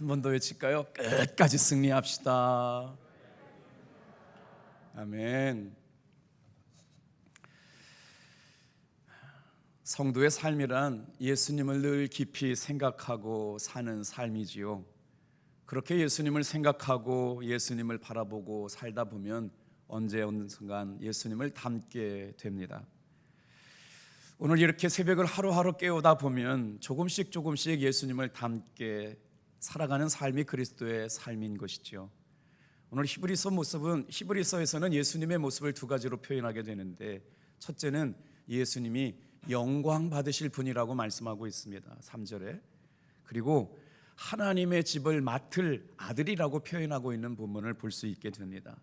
한 번 더 외칠까요? 끝까지 승리합시다. 아멘. 성도의 삶이란 예수님을 늘 깊이 생각하고 사는 삶이지요. 그렇게 예수님을 생각하고 예수님을 바라보고 살다 보면 언제 어느 순간 예수님을 닮게 됩니다. 오늘 이렇게 새벽을 하루하루 깨우다 보면 조금씩 예수님을 닮게 살아가는 삶이 그리스도의 삶인 것이죠. 오늘 히브리서에서는 예수님의 모습을 두 가지로 표현하게 되는데, 첫째는 예수님이 영광 받으실 분이라고 말씀하고 있습니다. 3절에. 그리고 하나님의 집을 맡을 아들이라고 표현하고 있는 부분을 볼 수 있게 됩니다.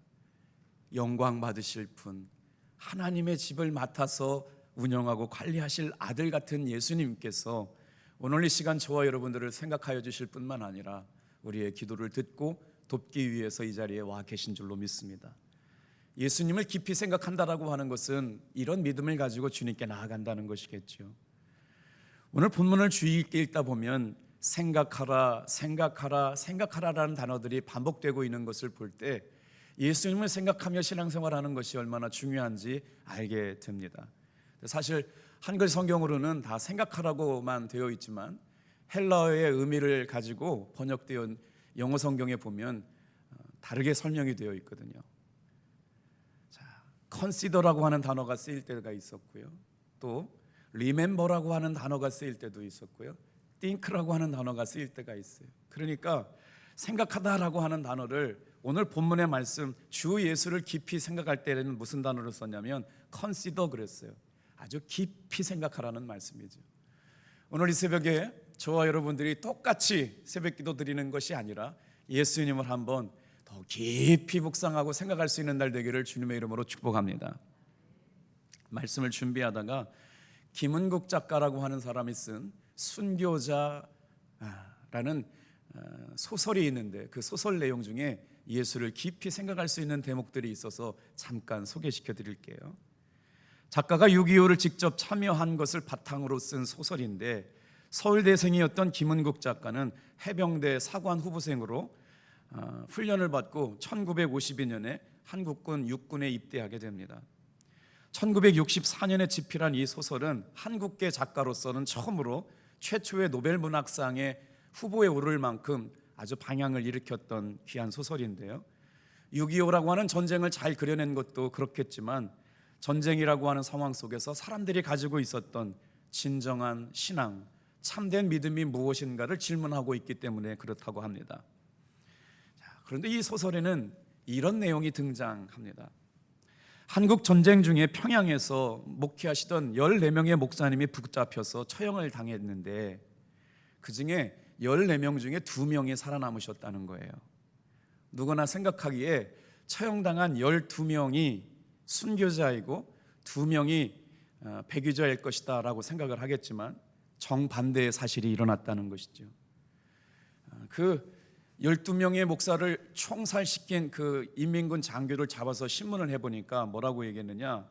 영광 받으실 분, 하나님의 집을 맡아서 운영하고 관리하실 아들 같은 예수님께서 오늘 이 시간 저와 여러분들을 생각하여 주실 뿐만 아니라 우리의 기도를 듣고 돕기 위해서 이 자리에 와 계신 줄로 믿습니다. 예수님을 깊이 생각한다라고 하는 것은 이런 믿음을 가지고 주님께 나아간다는 것이겠죠. 오늘 본문을 주의 있게 읽다 보면 생각하라라는 단어들이 반복되고 있는 것을 볼 때 예수님을 생각하며 신앙생활하는 것이 얼마나 중요한지 알게 됩니다. 사실 한글 성경으로는 다 생각하라고만 되어 있지만 헬라어의 의미를 가지고 번역되어 영어 성경에 보면 다르게 설명이 되어 있거든요. consider라고 하는 단어가 쓰일 때가 있었고요, 또 remember라고 하는 단어가 쓰일 때도 있었고요, think라고 하는 단어가 쓰일 때가 있어요. 그러니까 생각하다라고 하는 단어를 오늘 본문의 말씀 주 예수를 깊이 생각할 때는 무슨 단어를 썼냐면 consider 그랬어요. 아주 깊이 생각하라는 말씀이죠. 오늘 이 새벽에 저와 여러분들이 똑같이 새벽기도 드리는 것이 아니라 예수님을 한번 더 깊이 묵상하고 생각할 수 있는 날 되기를 주님의 이름으로 축복합니다. 말씀을 준비하다가 김은국 작가라고 하는 사람이 쓴 순교자라는 소설이 있는데 그 소설 내용 중에 예수를 깊이 생각할 수 있는 대목들이 있어서 잠깐 소개시켜 드릴게요. 작가가 6.25를 직접 참여한 것을 바탕으로 쓴 소설인데, 서울대생이었던 김은국 작가는 해병대 사관 후보생으로 훈련을 받고 1952년에 한국군 육군에 입대하게 됩니다. 1964년에 집필한 이 소설은 한국계 작가로서는 처음으로 최초의 노벨문학상의 후보에 오를 만큼 아주 방향을 일으켰던 귀한 소설인데요, 6.25라고 하는 전쟁을 잘 그려낸 것도 그렇겠지만 전쟁이라고 하는 상황 속에서 사람들이 가지고 있었던 진정한 신앙, 참된 믿음이 무엇인가를 질문하고 있기 때문에 그렇다고 합니다. 그런데 이 소설에는 이런 내용이 등장합니다. 한국 전쟁 중에 평양에서 목회하시던 14명의 목사님이 붙잡혀서 처형을 당했는데 그 중에 14명 중에 2명이 살아남으셨다는 거예요. 누구나 생각하기에 처형당한 12명이 순교자이고 2명이 배교자일 것이다 라고 생각을 하겠지만 정반대의 사실이 일어났다는 것이죠. 그 12명의 목사를 총살시킨 그 인민군 장교를 잡아서 신문을 해보니까 뭐라고 얘기했느냐,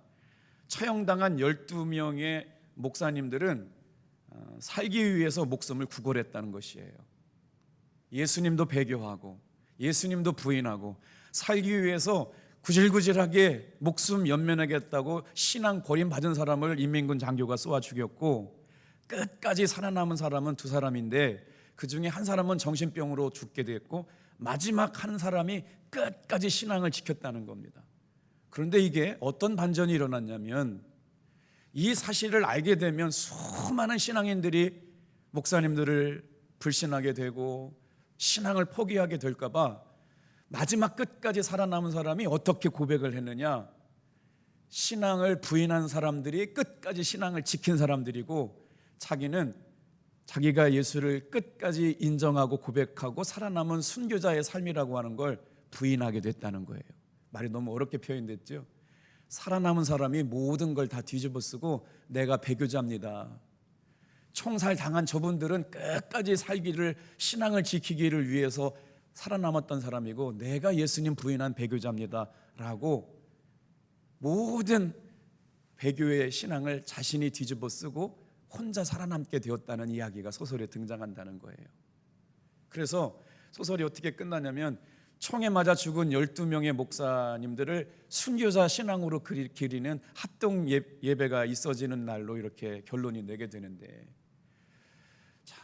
처형당한 12명의 목사님들은 살기 위해서 목숨을 구걸했다는 것이에요. 예수님도 배교하고 예수님도 부인하고 살기 위해서 구질구질하게 목숨 연면하겠다고 신앙 버림받은 사람을 인민군 장교가 쏘아 죽였고, 끝까지 살아남은 사람은 2사람인데 그 중에 한 사람은 정신병으로 죽게 됐고 마지막 한 사람이 끝까지 신앙을 지켰다는 겁니다. 그런데 이게 어떤 반전이 일어났냐면, 이 사실을 알게 되면 수많은 신앙인들이 목사님들을 불신하게 되고 신앙을 포기하게 될까 봐 마지막 끝까지 살아남은 사람이 어떻게 고백을 했느냐, 신앙을 부인한 사람들이 끝까지 신앙을 지킨 사람들이고 자기는 자기가 예수를 끝까지 인정하고 고백하고 살아남은 순교자의 삶이라고 하는 걸 부인하게 됐다는 거예요. 말이 너무 어렵게 표현됐죠. 살아남은 사람이 모든 걸 다 뒤집어 쓰고 내가 배교자입니다, 총살 당한 저분들은 끝까지 살기를, 신앙을 지키기를 위해서 살아남았던 사람이고 내가 예수님 부인한 배교자입니다 라고 모든 배교의 신앙을 자신이 뒤집어 쓰고 혼자 살아남게 되었다는 이야기가 소설에 등장한다는 거예요. 그래서 소설이 어떻게 끝나냐면 총에 맞아 죽은 12명의 목사님들을 순교자 신앙으로 기리는 합동 예배가 있어지는 날로 이렇게 결론이 내게 되는데, 자,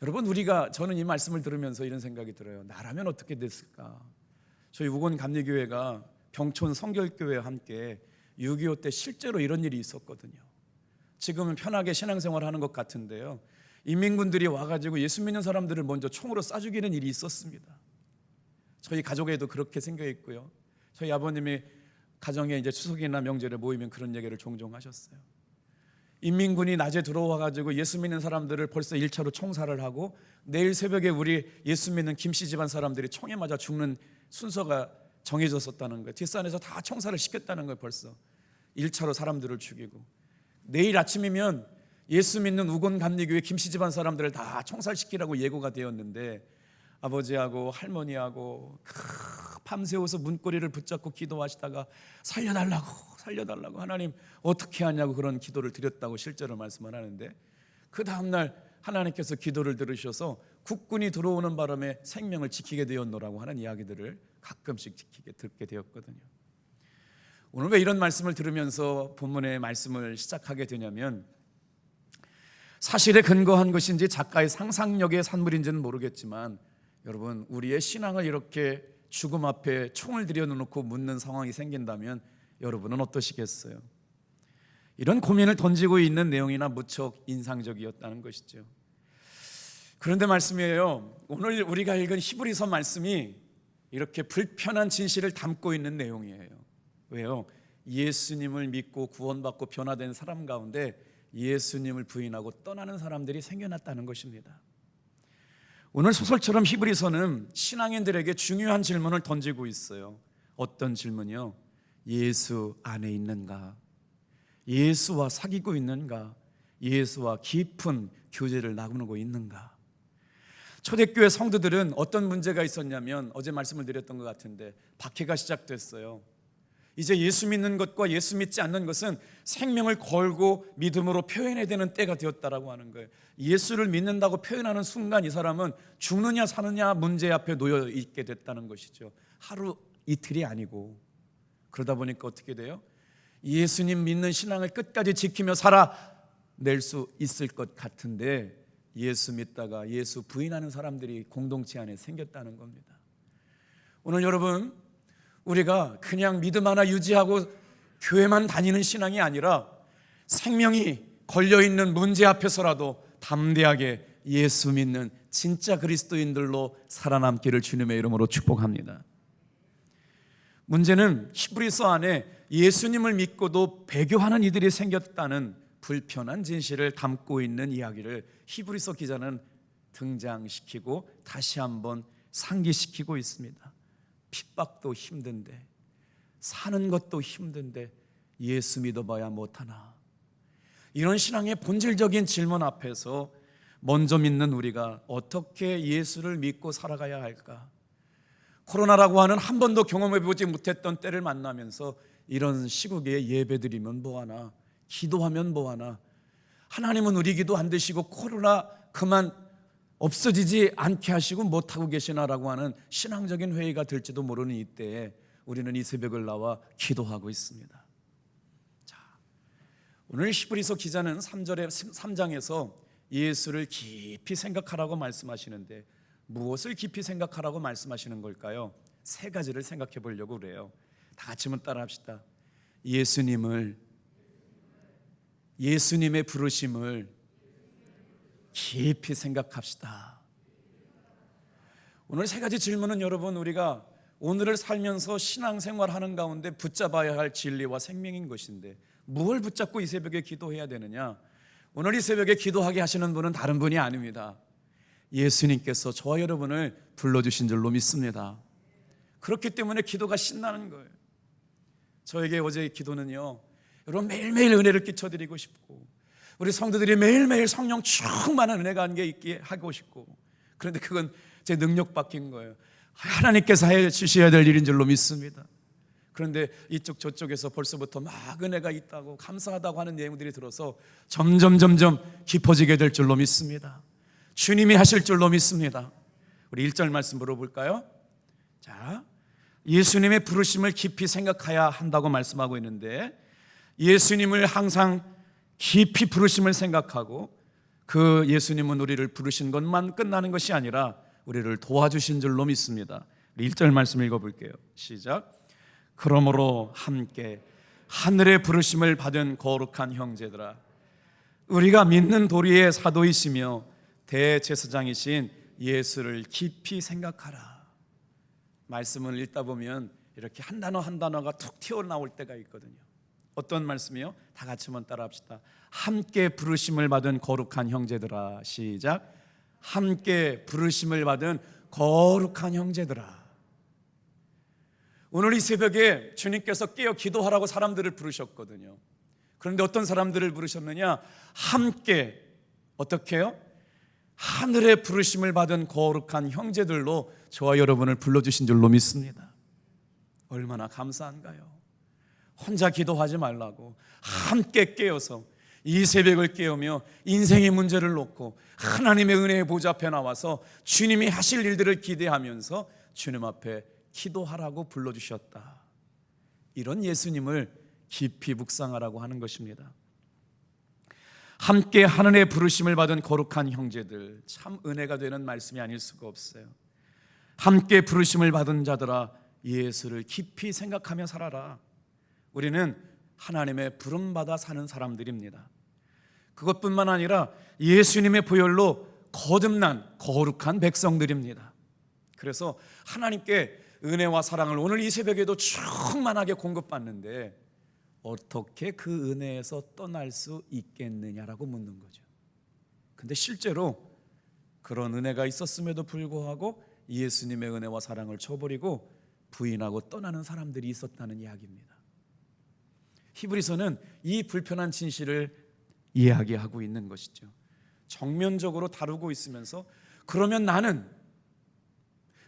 여러분, 저는 이 말씀을 들으면서 이런 생각이 들어요. 나라면 어떻게 됐을까? 저희 우건 감리교회가 병촌 성결교회와 함께 6.25 때 실제로 이런 일이 있었거든요. 지금은 편하게 신앙생활하는 것 같은데요, 인민군들이 와가지고 예수 믿는 사람들을 먼저 총으로 쏴 죽이는 일이 있었습니다. 저희 가족에도 그렇게 생겨 있고요. 저희 아버님이 가정에 이제 추석이나 명절에 모이면 그런 얘기를 종종 하셨어요. 인민군이 낮에 들어와가지고 예수 믿는 사람들을 벌써 1차로 총살을 하고, 내일 새벽에 우리 예수 믿는 김씨 집안 사람들이 총에 맞아 죽는 순서가 정해졌었다는 거예요. 뒷산에서 다 총살을 시켰다는 거예요. 벌써 1차로 사람들을 죽이고, 내일 아침이면 예수 믿는 우건 감리교회 김씨 집안 사람들을 다 총살시키라고 예고가 되었는데, 아버지하고 할머니하고 밤새워서 문고리를 붙잡고 기도하시다가 살려달라고 하나님 어떻게 하냐고 그런 기도를 드렸다고 실제로 말씀을 하는데, 그 다음날 하나님께서 기도를 들으셔서 국군이 들어오는 바람에 생명을 지키게 되었노라고 하는 이야기들을 가끔씩 듣게 되었거든요. 오늘 왜 이런 말씀을 들으면서 본문의 말씀을 시작하게 되냐면, 사실에 근거한 것인지 작가의 상상력의 산물인지는 모르겠지만, 여러분, 우리의 신앙을 이렇게 죽음 앞에 총을 들여놓고 묻는 상황이 생긴다면 여러분은 어떠시겠어요? 이런 고민을 던지고 있는 내용이나 무척 인상적이었다는 것이죠. 그런데 말씀이에요, 오늘 우리가 읽은 히브리서 말씀이 이렇게 불편한 진실을 담고 있는 내용이에요. 왜요? 예수님을 믿고 구원받고 변화된 사람 가운데 예수님을 부인하고 떠나는 사람들이 생겨났다는 것입니다. 오늘 소설처럼 히브리서는 신앙인들에게 중요한 질문을 던지고 있어요. 어떤 질문이요? 예수 안에 있는가? 예수와 사귀고 있는가? 예수와 깊은 교제를 나누고 있는가? 초대교회 성도들은 어떤 문제가 있었냐면, 어제 말씀을 드렸던 것 같은데 박해가 시작됐어요. 이제 예수 믿는 것과 예수 믿지 않는 것은 생명을 걸고 믿음으로 표현해야 되는 때가 되었다라고 하는 거예요. 예수를 믿는다고 표현하는 순간 이 사람은 죽느냐 사느냐 문제 앞에 놓여 있게 됐다는 것이죠. 하루 이틀이 아니고. 그러다 보니까 어떻게 돼요? 예수님 믿는 신앙을 끝까지 지키며 살아낼 수 있을 것 같은데, 예수 믿다가 예수 부인하는 사람들이 공동체 안에 생겼다는 겁니다. 오늘 여러분, 우리가 그냥 믿음 하나 유지하고 교회만 다니는 신앙이 아니라 생명이 걸려있는 문제 앞에서라도 담대하게 예수 믿는 진짜 그리스도인들로 살아남기를 주님의 이름으로 축복합니다. 문제는 히브리서 안에 예수님을 믿고도 배교하는 이들이 생겼다는 불편한 진실을 담고 있는 이야기를 히브리서 기자는 등장시키고 다시 한번 상기시키고 있습니다. 핍박도 힘든데, 사는 것도 힘든데 예수 믿어봐야 못하나? 이런 신앙의 본질적인 질문 앞에서 먼저 믿는 우리가 어떻게 예수를 믿고 살아가야 할까? 코로나라고 하는 한 번도 경험해보지 못했던 때를 만나면서 이런 시국에 예배드리면 뭐하나, 기도하면 뭐하나, 하나님은 우리 기도 안 드시고 코로나 그만 없어지지 않게 하시고 못하고 계시나라고 하는 신앙적인 회의가 될지도 모르는 이때에 우리는 이 새벽을 나와 기도하고 있습니다. 자, 오늘 히브리서 기자는 3장에서 예수를 깊이 생각하라고 말씀하시는데, 무엇을 깊이 생각하라고 말씀하시는 걸까요? 세 가지를 생각해 보려고 그래요. 다 같이 한번 따라 합시다. 예수님의 부르심을 깊이 생각합시다. 오늘 세 가지 질문은 여러분, 우리가 오늘을 살면서 신앙생활하는 가운데 붙잡아야 할 진리와 생명인 것인데, 무엇을 붙잡고 이 새벽에 기도해야 되느냐? 오늘 이 새벽에 기도하게 하시는 분은 다른 분이 아닙니다. 예수님께서 저와 여러분을 불러주신 줄로 믿습니다. 그렇기 때문에 기도가 신나는 거예요. 저에게 어제의 기도는요, 여러분 매일매일 은혜를 끼쳐드리고 싶고, 우리 성도들이 매일매일 성령 충만한 은혜가 한 게 있게 하고 싶고, 그런데 그건 제 능력 바뀐 거예요. 하나님께서 해 주셔야 될 일인 줄로 믿습니다. 그런데 이쪽 저쪽에서 벌써부터 막 은혜가 있다고 감사하다고 하는 내용들이 들어서 점점 깊어지게 될 줄로 믿습니다. 주님이 하실 줄로 믿습니다. 우리 1절 말씀 물어볼까요? 자, 예수님의 부르심을 깊이 생각해야 한다고 말씀하고 있는데, 예수님을 항상 깊이 부르심을 생각하고 그 예수님은 우리를 부르신 것만 끝나는 것이 아니라 우리를 도와주신 줄로 믿습니다. 1절 말씀 읽어볼게요. 시작. 그러므로 함께 하늘의 부르심을 받은 거룩한 형제들아, 우리가 믿는 도리의 사도이시며 대제사장이신 예수를 깊이 생각하라. 말씀을 읽다 보면 이렇게 한 단어 한 단어가 툭 튀어나올 때가 있거든요. 어떤 말씀이요? 다 같이 한번 따라합시다. 함께 부르심을 받은 거룩한 형제들아. 시작. 함께 부르심을 받은 거룩한 형제들아. 오늘 이 새벽에 주님께서 깨어 기도하라고 사람들을 부르셨거든요. 그런데 어떤 사람들을 부르셨느냐? 함께 어떻게 해요? 하늘의 부르심을 받은 거룩한 형제들로 저와 여러분을 불러주신 줄로 믿습니다. 얼마나 감사한가요? 혼자 기도하지 말라고 함께 깨어서 이 새벽을 깨우며 인생의 문제를 놓고 하나님의 은혜의 보좌 앞에 나와서 주님이 하실 일들을 기대하면서 주님 앞에 기도하라고 불러주셨다. 이런 예수님을 깊이 묵상하라고 하는 것입니다. 함께 하늘의 부르심을 받은 거룩한 형제들, 참 은혜가 되는 말씀이 아닐 수가 없어요. 함께 부르심을 받은 자들아, 예수를 깊이 생각하며 살아라. 우리는 하나님의 부름받아 사는 사람들입니다. 그것뿐만 아니라 예수님의 보혈로 거듭난 거룩한 백성들입니다. 그래서 하나님께 은혜와 사랑을 오늘 이 새벽에도 충만하게 공급받는데 어떻게 그 은혜에서 떠날 수 있겠느냐라고 묻는 거죠. 근데 실제로 그런 은혜가 있었음에도 불구하고 예수님의 은혜와 사랑을 저버리고 부인하고 떠나는 사람들이 있었다는 이야기입니다. 히브리서는 이 불편한 진실을 이야기하고 있는 것이죠. 정면적으로 다루고 있으면서 그러면 나는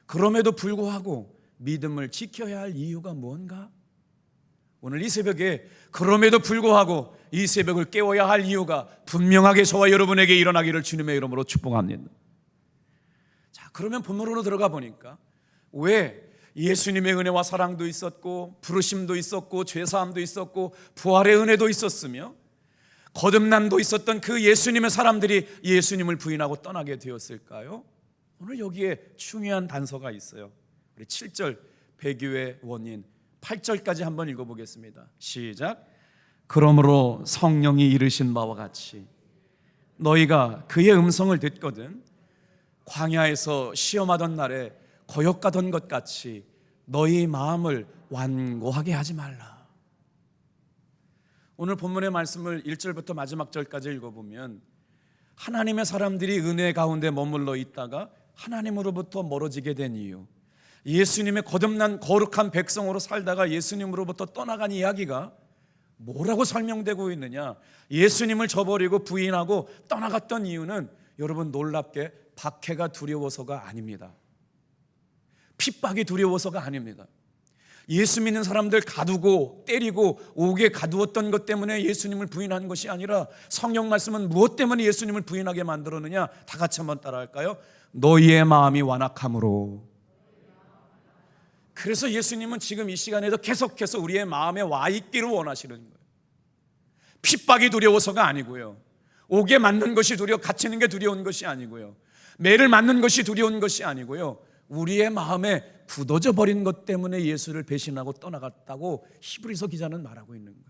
그럼에도 불구하고 믿음을 지켜야 할 이유가 뭔가? 오늘 이 새벽에 그럼에도 불구하고 이 새벽을 깨워야 할 이유가 분명하게 저와 여러분에게 일어나기를 주님의 이름으로 축복합니다. 자, 그러면 본문으로 들어가 보니까 왜 예수님의 은혜와 사랑도 있었고 부르심도 있었고 죄사함도 있었고 부활의 은혜도 있었으며 거듭남도 있었던 그 예수님의 사람들이 예수님을 부인하고 떠나게 되었을까요? 오늘 여기에 중요한 단서가 있어요. 우리 7절 배교의 원인 8절까지 한번 읽어보겠습니다. 시작. 그러므로 성령이 이르신 바와 같이 너희가 그의 음성을 듣거든 광야에서 시험하던 날에 거역가던 것 같이 너희 마음을 완고하게 하지 말라. 오늘 본문의 말씀을 1절부터 마지막 절까지 읽어보면 하나님의 사람들이 은혜 가운데 머물러 있다가 하나님으로부터 멀어지게 된 이유, 예수님의 거듭난 거룩한 백성으로 살다가 예수님으로부터 떠나간 이야기가 뭐라고 설명되고 있느냐? 예수님을 저버리고 부인하고 떠나갔던 이유는 여러분 놀랍게 박해가 두려워서가 아닙니다. 핍박이 두려워서가 아닙니다. 예수 믿는 사람들 가두고 때리고 옥에 가두었던 것 때문에 예수님을 부인한 것이 아니라 성경 말씀은 무엇 때문에 예수님을 부인하게 만들었느냐? 다 같이 한번 따라할까요? 너희의 마음이 완악함으로. 그래서 예수님은 지금 이 시간에도 계속해서 우리의 마음에 와 있기를 원하시는 거예요. 핍박이 두려워서가 아니고요, 옥에 맞는 것이 갇히는 게 두려운 것이 아니고요, 매를 맞는 것이 두려운 것이 아니고요, 우리의 마음에 굳어져 버린 것 때문에 예수를 배신하고 떠나갔다고 히브리서 기자는 말하고 있는 거예요.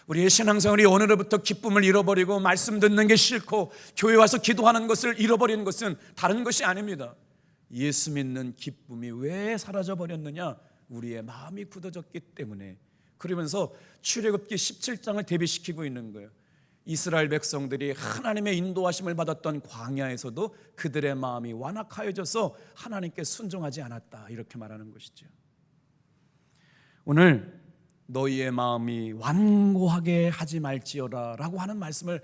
우리의 신앙생활이 오늘부터 기쁨을 잃어버리고 말씀 듣는 게 싫고 교회 와서 기도하는 것을 잃어버린 것은 다른 것이 아닙니다. 예수 믿는 기쁨이 왜 사라져 버렸느냐? 우리의 마음이 굳어졌기 때문에. 그러면서 출애굽기 17장을 대비시키고 있는 거예요. 이스라엘 백성들이 하나님의 인도하심을 받았던 광야에서도 그들의 마음이 완악하여져서 하나님께 순종하지 않았다, 이렇게 말하는 것이죠. 오늘 너희의 마음이 완고하게 하지 말지어라 라고 하는 말씀을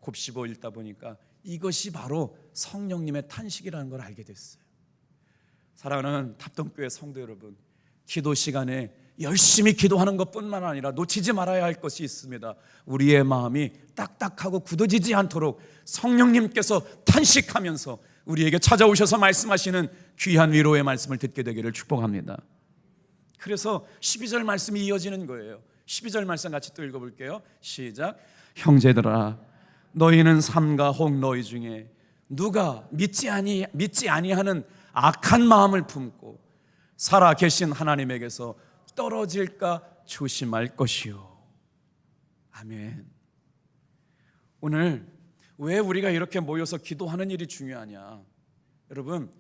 곱씹어 읽다 보니까 이것이 바로 성령님의 탄식이라는 걸 알게 됐어요. 사랑하는 탑동교회 성도 여러분, 기도 시간에 열심히 기도하는 것뿐만 아니라 놓치지 말아야 할 것이 있습니다. 우리의 마음이 딱딱하고 굳어지지 않도록 성령님께서 탄식하면서 우리에게 찾아오셔서 말씀하시는 귀한 위로의 말씀을 듣게 되기를 축복합니다. 그래서 12절 말씀이 이어지는 거예요. 12절 말씀 같이 또 읽어볼게요. 시작. 형제들아, 너희는 삼가 혹 너희 중에 누가 믿지 아니하는 악한 마음을 품고 살아 계신 하나님에게서 떨어질까 조심할 것이요. 아멘. 오늘 왜 우리가 이렇게 모여서 기도하는 일이 중요하냐? 여러분,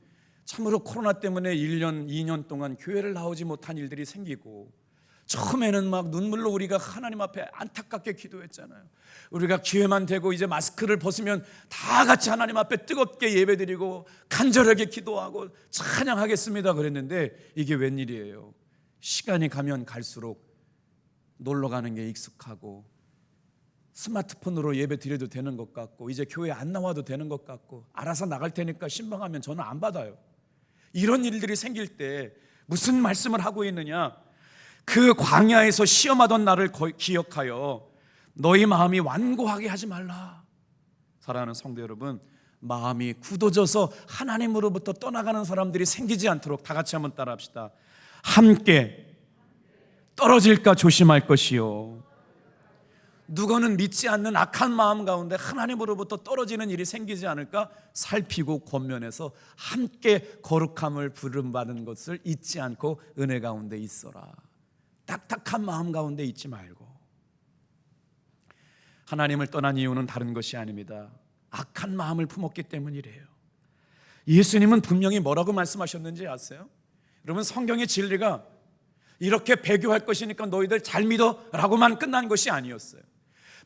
참으로 코로나 때문에 1년, 2년 동안 교회를 나오지 못한 일들이 생기고, 처음에는 막 눈물로 우리가 하나님 앞에 안타깝게 기도했잖아요. 우리가 기회만 되고 이제 마스크를 벗으면 다 같이 하나님 앞에 뜨겁게 예배드리고 간절하게 기도하고 찬양하겠습니다 그랬는데, 이게 웬일이에요? 시간이 가면 갈수록 놀러 가는 게 익숙하고 스마트폰으로 예배 드려도 되는 것 같고 이제 교회 안 나와도 되는 것 같고 알아서 나갈 테니까 신방하면 전화 안 받아요. 이런 일들이 생길 때 무슨 말씀을 하고 있느냐? 그 광야에서 시험하던 나를 기억하여 너희 마음이 완고하게 하지 말라. 사랑하는 성도 여러분, 마음이 굳어져서 하나님으로부터 떠나가는 사람들이 생기지 않도록 다 같이 한번 따라합시다. 함께 떨어질까 조심할 것이요. 누구는 믿지 않는 악한 마음 가운데 하나님으로부터 떨어지는 일이 생기지 않을까 살피고 권면해서 함께 거룩함을 부름받은 것을 잊지 않고 은혜 가운데 있어라. 딱딱한 마음 가운데 있지 말고. 하나님을 떠난 이유는 다른 것이 아닙니다. 악한 마음을 품었기 때문이래요. 예수님은 분명히 뭐라고 말씀하셨는지 아세요? 여러분, 성경의 진리가 이렇게 배교할 것이니까 너희들 잘 믿어 라고만 끝난 것이 아니었어요.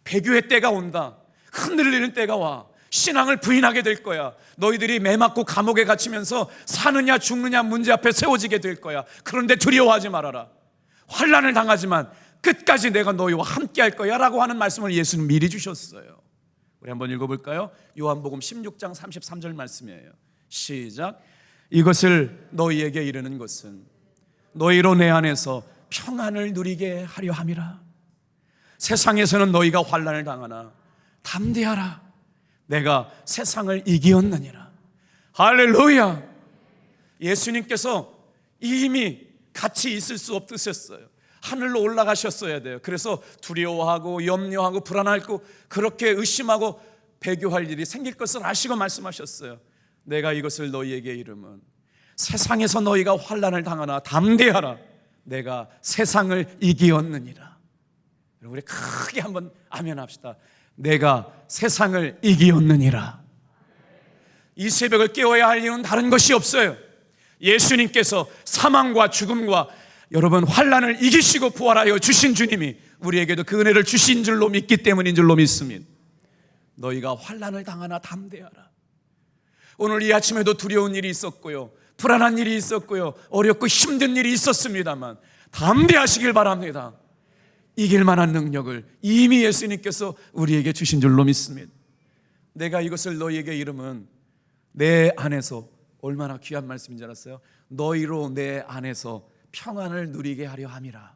배교의 때가 온다. 흔들리는 때가 와. 신앙을 부인하게 될 거야. 너희들이 매 맞고 감옥에 갇히면서 사느냐 죽느냐 문제 앞에 세워지게 될 거야. 그런데 두려워하지 말아라. 환난을 당하지만 끝까지 내가 너희와 함께 할 거야 라고 하는 말씀을 예수는 미리 주셨어요. 우리 한번 읽어볼까요? 요한복음 16장 33절 말씀이에요. 시작. 이것을 너희에게 이르는 것은 너희로 내 안에서 평안을 누리게 하려 함이라. 세상에서는 너희가 환난을 당하나 담대하라. 내가 세상을 이기었느니라. 할렐루야. 예수님께서 이미 같이 있을 수 없으셨어요. 하늘로 올라가셨어야 돼요. 그래서 두려워하고 염려하고 불안하고 그렇게 의심하고 배교할 일이 생길 것을 아시고 말씀하셨어요. 내가 이것을 너희에게 이르면 세상에서 너희가 환난을 당하나 담대하라. 내가 세상을 이기었느니라. 우리 크게 한번 아멘 합시다. 내가 세상을 이기었느니라. 이 새벽을 깨워야 할 이유는 다른 것이 없어요. 예수님께서 사망과 죽음과 여러분 환난을 이기시고 부활하여 주신 주님이 우리에게도 그 은혜를 주신 줄로 믿기 때문인 줄로 믿습니다. 너희가 환난을 당하나 담대하라. 오늘 이 아침에도 두려운 일이 있었고요, 불안한 일이 있었고요, 어렵고 힘든 일이 있었습니다만 담대하시길 바랍니다. 이길 만한 능력을 이미 예수님께서 우리에게 주신 줄로 믿습니다. 내가 이것을 너희에게 이르면 내 안에서, 얼마나 귀한 말씀인 줄 알았어요? 너희로 내 안에서 평안을 누리게 하려 함이라.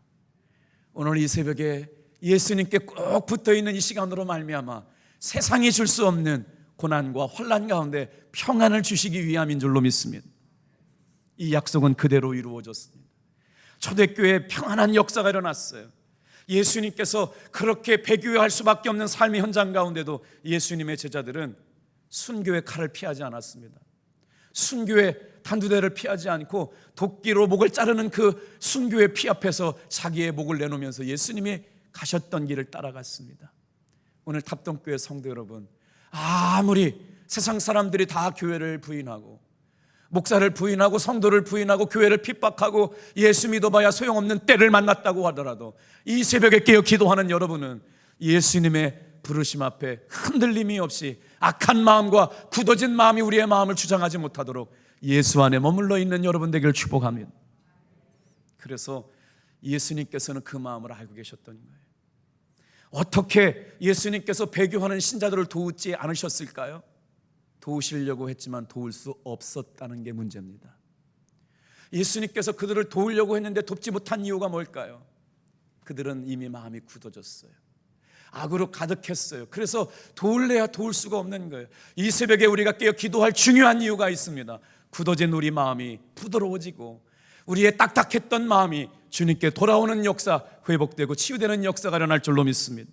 오늘 이 새벽에 예수님께 꼭 붙어있는 이 시간으로 말미암아 세상이 줄 수 없는 고난과 환난 가운데 평안을 주시기 위함인 줄로 믿습니다. 이 약속은 그대로 이루어졌습니다. 초대교회에 평안한 역사가 일어났어요. 예수님께서 그렇게 배교할 수밖에 없는 삶의 현장 가운데도 예수님의 제자들은 순교의 칼을 피하지 않았습니다. 순교의 단두대를 피하지 않고 도끼로 목을 자르는 그 순교의 피 앞에서 자기의 목을 내놓으면서 예수님이 가셨던 길을 따라갔습니다. 오늘 탑동교회 성도 여러분, 아무리 세상 사람들이 다 교회를 부인하고 목사를 부인하고 성도를 부인하고 교회를 핍박하고 예수 믿어봐야 소용없는 때를 만났다고 하더라도 이 새벽에 깨어 기도하는 여러분은 예수님의 부르심 앞에 흔들림이 없이 악한 마음과 굳어진 마음이 우리의 마음을 주장하지 못하도록 예수 안에 머물러 있는 여러분 되기를 축복합니다. 그래서 예수님께서는 그 마음을 알고 계셨던 거예요. 어떻게 예수님께서 배교하는 신자들을 도우지 않으셨을까요? 도우시려고 했지만 도울 수 없었다는 게 문제입니다. 예수님께서 그들을 도우려고 했는데 돕지 못한 이유가 뭘까요? 그들은 이미 마음이 굳어졌어요. 악으로 가득했어요. 그래서 도울래야 도울 수가 없는 거예요. 이 새벽에 우리가 깨어 기도할 중요한 이유가 있습니다. 굳어진 우리 마음이 부드러워지고 우리의 딱딱했던 마음이 주님께 돌아오는 역사, 회복되고 치유되는 역사가 일어날 줄로 믿습니다.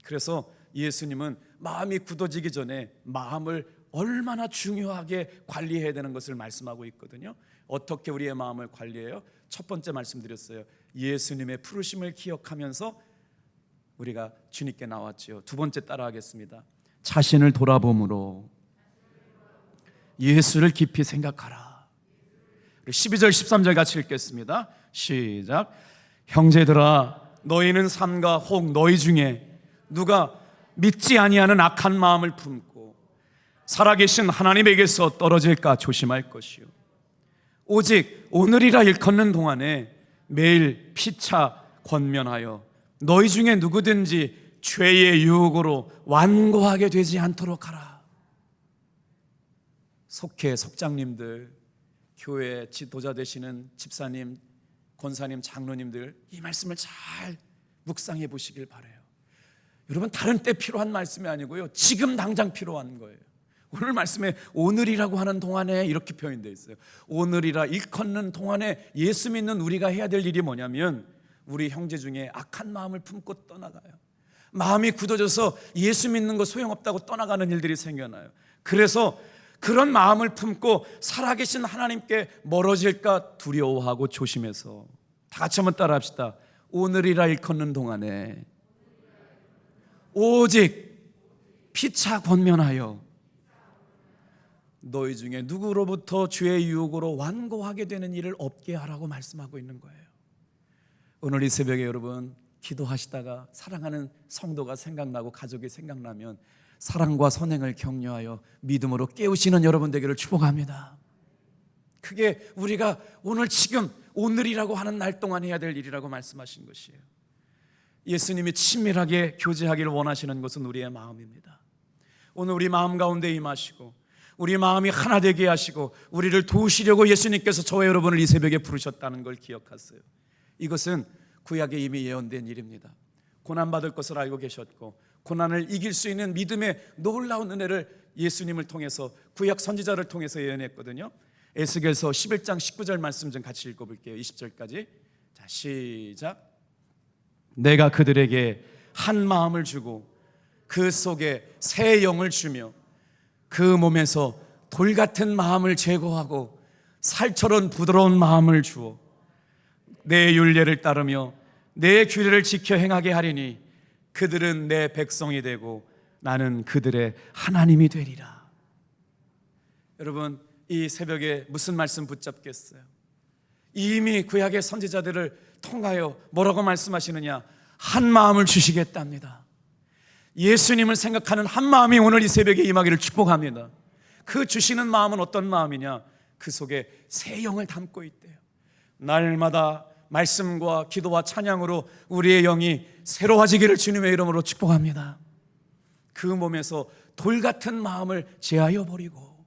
그래서 예수님은 마음이 굳어지기 전에 마음을 얼마나 중요하게 관리해야 되는 것을 말씀하고 있거든요. 어떻게 우리의 마음을 관리해요? 첫 번째 말씀드렸어요. 예수님의 부르심을 기억하면서 우리가 주님께 나왔지요. 두 번째 따라하겠습니다. 자신을 돌아봄으로 예수를 깊이 생각하라. 12절 13절 같이 읽겠습니다. 시작. 형제들아, 너희는 삼가 혹 너희 중에 누가 믿지 아니하는 악한 마음을 품고 살아계신 하나님에게서 떨어질까 조심할 것이요. 오직 오늘이라 일컫는 동안에 매일 피차 권면하여 너희 중에 누구든지 죄의 유혹으로 완고하게 되지 않도록 하라. 속회 속장님들, 교회 지도자 되시는 집사님, 권사님, 장로님들, 이 말씀을 잘 묵상해 보시길 바라요. 여러분, 다른 때 필요한 말씀이 아니고요, 지금 당장 필요한 거예요. 오늘 말씀에 오늘이라고 하는 동안에 이렇게 표현되어 있어요. 오늘이라 일컫는 동안에 예수 믿는 우리가 해야 될 일이 뭐냐면 우리 형제 중에 악한 마음을 품고 떠나가요. 마음이 굳어져서 예수 믿는 거 소용없다고 떠나가는 일들이 생겨나요. 그래서 그런 마음을 품고 살아계신 하나님께 멀어질까 두려워하고 조심해서, 다 같이 한번 따라 합시다. 오늘이라 일컫는 동안에 오직 피차 권면하여 너희 중에 누구로부터 죄의 유혹으로 완고하게 되는 일을 없게 하라고 말씀하고 있는 거예요. 오늘 이 새벽에 여러분 기도하시다가 사랑하는 성도가 생각나고 가족이 생각나면 사랑과 선행을 격려하여 믿음으로 깨우시는 여러분 되기를 축복합니다. 그게 우리가 오늘 지금 오늘이라고 하는 날 동안 해야 될 일이라고 말씀하신 것이에요. 예수님이 친밀하게 교제하기를 원하시는 것은 우리의 마음입니다. 오늘 우리 마음 가운데 임하시고 우리 마음이 하나 되게 하시고 우리를 도우시려고 예수님께서 저와 여러분을 이 새벽에 부르셨다는 걸 기억하세요. 이것은 구약에 이미 예언된 일입니다. 고난받을 것을 알고 계셨고 고난을 이길 수 있는 믿음의 놀라운 은혜를 예수님을 통해서 구약 선지자를 통해서 예언했거든요. 에스겔서 11장 19절 말씀 좀 같이 읽어볼게요. 20절까지. 자, 시작. 내가 그들에게 한 마음을 주고 그 속에 새 영을 주며 그 몸에서 돌 같은 마음을 제거하고 살처럼 부드러운 마음을 주어 내 율례를 따르며 내 규례를 지켜 행하게 하리니 그들은 내 백성이 되고 나는 그들의 하나님이 되리라. 여러분, 이 새벽에 무슨 말씀 붙잡겠어요? 이미 구약의 선지자들을 통하여 뭐라고 말씀하시느냐? 한 마음을 주시겠답니다. 예수님을 생각하는 한 마음이 오늘 이 새벽에 임하기를 축복합니다. 그 주시는 마음은 어떤 마음이냐? 그 속에 새 영을 담고 있대요. 날마다 말씀과 기도와 찬양으로 우리의 영이 새로워지기를 주님의 이름으로 축복합니다. 그 몸에서 돌 같은 마음을 제하여 버리고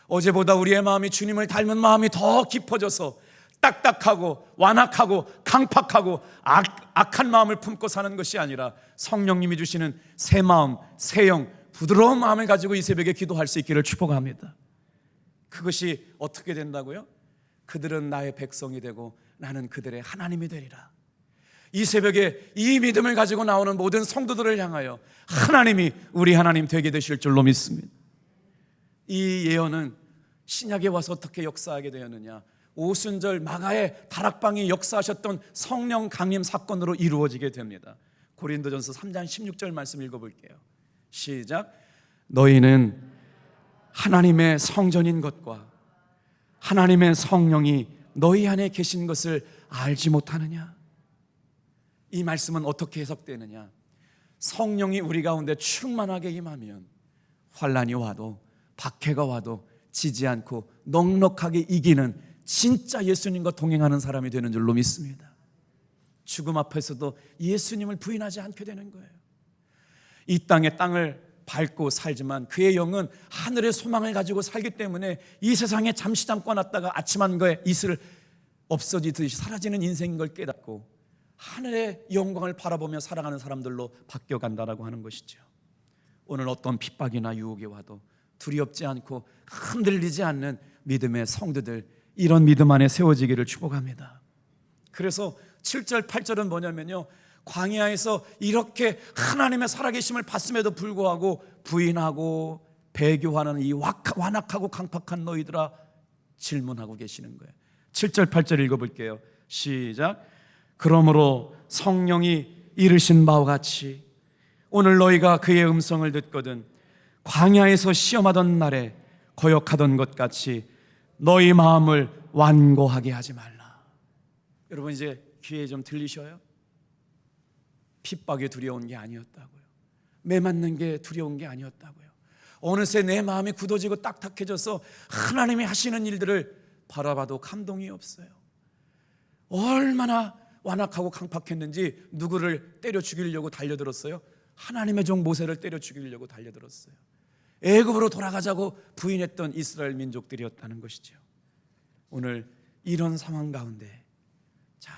어제보다 우리의 마음이 주님을 닮은 마음이 더 깊어져서 딱딱하고 완악하고 강팍하고 악한 마음을 품고 사는 것이 아니라 성령님이 주시는 새 마음, 새 영, 부드러운 마음을 가지고 이 새벽에 기도할 수 있기를 축복합니다. 그것이 어떻게 된다고요? 그들은 나의 백성이 되고 나는 그들의 하나님이 되리라. 이 새벽에 이 믿음을 가지고 나오는 모든 성도들을 향하여 하나님이 우리 하나님 되게 되실 줄로 믿습니다. 이 예언은 신약에 와서 어떻게 역사하게 되었느냐? 오순절 마가의 다락방이 역사하셨던 성령 강림 사건으로 이루어지게 됩니다. 고린도전서 3장 16절 말씀 읽어볼게요. 시작. 너희는 하나님의 성전인 것과 하나님의 성령이 너희 안에 계신 것을 알지 못하느냐? 이 말씀은 어떻게 해석되느냐? 성령이 우리 가운데 충만하게 임하면 환난이 와도 박해가 와도 지지 않고 넉넉하게 이기는 진짜 예수님과 동행하는 사람이 되는 줄로 믿습니다. 죽음 앞에서도 예수님을 부인하지 않게 되는 거예요. 이 땅의 땅을 밝고 살지만 그의 영은 하늘의 소망을 가지고 살기 때문에 이 세상에 잠시 잠깐 왔다가 아침 한거에 이슬 없어지듯이 사라지는 인생인 걸 깨닫고 하늘의 영광을 바라보며 살아가는 사람들로 바뀌어간다라고 하는 것이죠. 오늘 어떤 핍박이나 유혹이 와도 두렵지 않고 흔들리지 않는 믿음의 성도들, 이런 믿음 안에 세워지기를 축복합니다. 그래서 7절 8절은 뭐냐면요, 광야에서 이렇게 하나님의 살아계심을 봤음에도 불구하고 부인하고 배교하는 이 완악하고 강팍한 너희들아 질문하고 계시는 거예요. 7절 8절 읽어볼게요. 시작. 그러므로 성령이 이르신 바와 같이 오늘 너희가 그의 음성을 듣거든 광야에서 시험하던 날에 거역하던 것 같이 너희 마음을 완고하게 하지 말라. 여러분 이제 귀에 좀 들리셔요? 핍박이 두려운 게 아니었다고요. 매 맞는 게 두려운 게 아니었다고요. 어느새 내 마음이 굳어지고 딱딱해져서 하나님이 하시는 일들을 바라봐도 감동이 없어요. 얼마나 완악하고 강팍했는지 누구를 때려 죽이려고 달려들었어요? 하나님의 종 모세를 때려 죽이려고 달려들었어요. 애굽으로 돌아가자고 부인했던 이스라엘 민족들이었다는 것이죠. 오늘 이런 상황 가운데 자,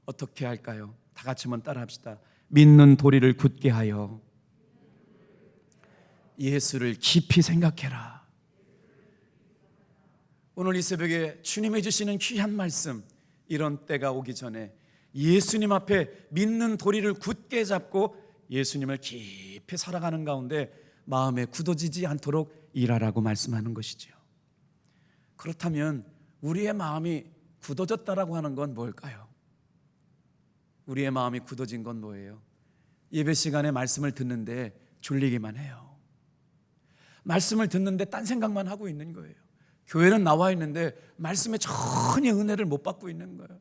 어떻게 할까요? 다 같이 한번 따라합시다. 믿는 도리를 굳게 하여 예수를 깊이 생각해라. 오늘 이 새벽에 주님이 주시는 귀한 말씀, 이런 때가 오기 전에 예수님 앞에 믿는 도리를 굳게 잡고 예수님을 깊이 살아가는 가운데 마음에 굳어지지 않도록 일하라고 말씀하는 것이죠. 그렇다면 우리의 마음이 굳어졌다라고 하는 건 뭘까요? 우리의 마음이 굳어진 건 뭐예요? 예배 시간에 말씀을 듣는데 졸리기만 해요. 말씀을 듣는데 딴 생각만 하고 있는 거예요. 교회는 나와 있는데 말씀에 전혀 은혜를 못 받고 있는 거예요.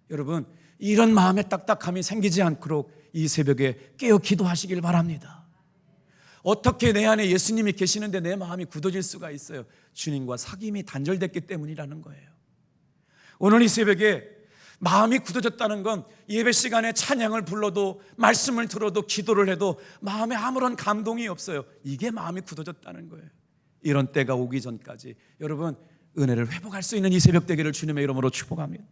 여러분, 이런 마음의 딱딱함이 생기지 않도록 이 새벽에 깨어 기도하시길 바랍니다. 어떻게 내 안에 예수님이 계시는데 내 마음이 굳어질 수가 있어요? 주님과 사귐이 단절됐기 때문이라는 거예요. 오늘 이 새벽에 마음이 굳어졌다는 건 예배 시간에 찬양을 불러도 말씀을 들어도 기도를 해도 마음에 아무런 감동이 없어요. 이게 마음이 굳어졌다는 거예요. 이런 때가 오기 전까지 여러분 은혜를 회복할 수 있는 이 새벽 되기를 주님의 이름으로 축복합니다.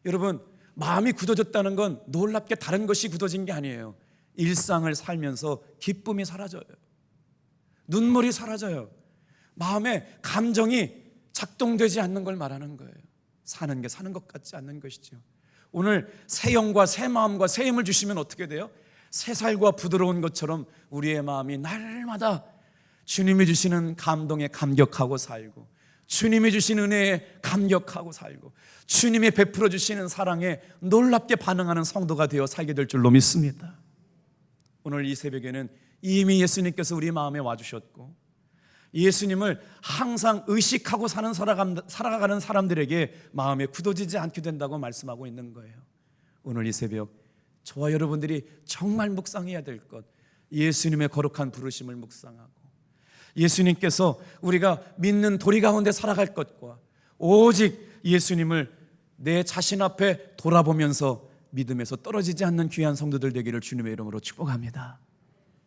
여러분, 마음이 굳어졌다는 건 놀랍게 다른 것이 굳어진 게 아니에요. 일상을 살면서 기쁨이 사라져요. 눈물이 사라져요. 마음에 감정이 작동되지 않는 걸 말하는 거예요. 사는 게 사는 것 같지 않는 것이죠. 오늘 새 영과 새 마음과 새 힘을 주시면 어떻게 돼요? 새 살과 부드러운 것처럼 우리의 마음이 날마다 주님이 주시는 감동에 감격하고 살고, 주님이 주신 은혜에 감격하고 살고, 주님이 베풀어 주시는 사랑에 놀랍게 반응하는 성도가 되어 살게 될 줄로 믿습니다. 오늘 이 새벽에는 이미 예수님께서 우리 마음에 와주셨고 예수님을 항상 의식하고 살아가는 사람들에게 마음에 굳어지지 않게 된다고 말씀하고 있는 거예요. 오늘 이 새벽 저와 여러분들이 정말 묵상해야 될 것, 예수님의 거룩한 부르심을 묵상하고 예수님께서 우리가 믿는 도리 가운데 살아갈 것과 오직 예수님을 내 자신 앞에 돌아보면서 믿음에서 떨어지지 않는 귀한 성도들 되기를 주님의 이름으로 축복합니다.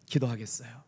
기도하겠어요.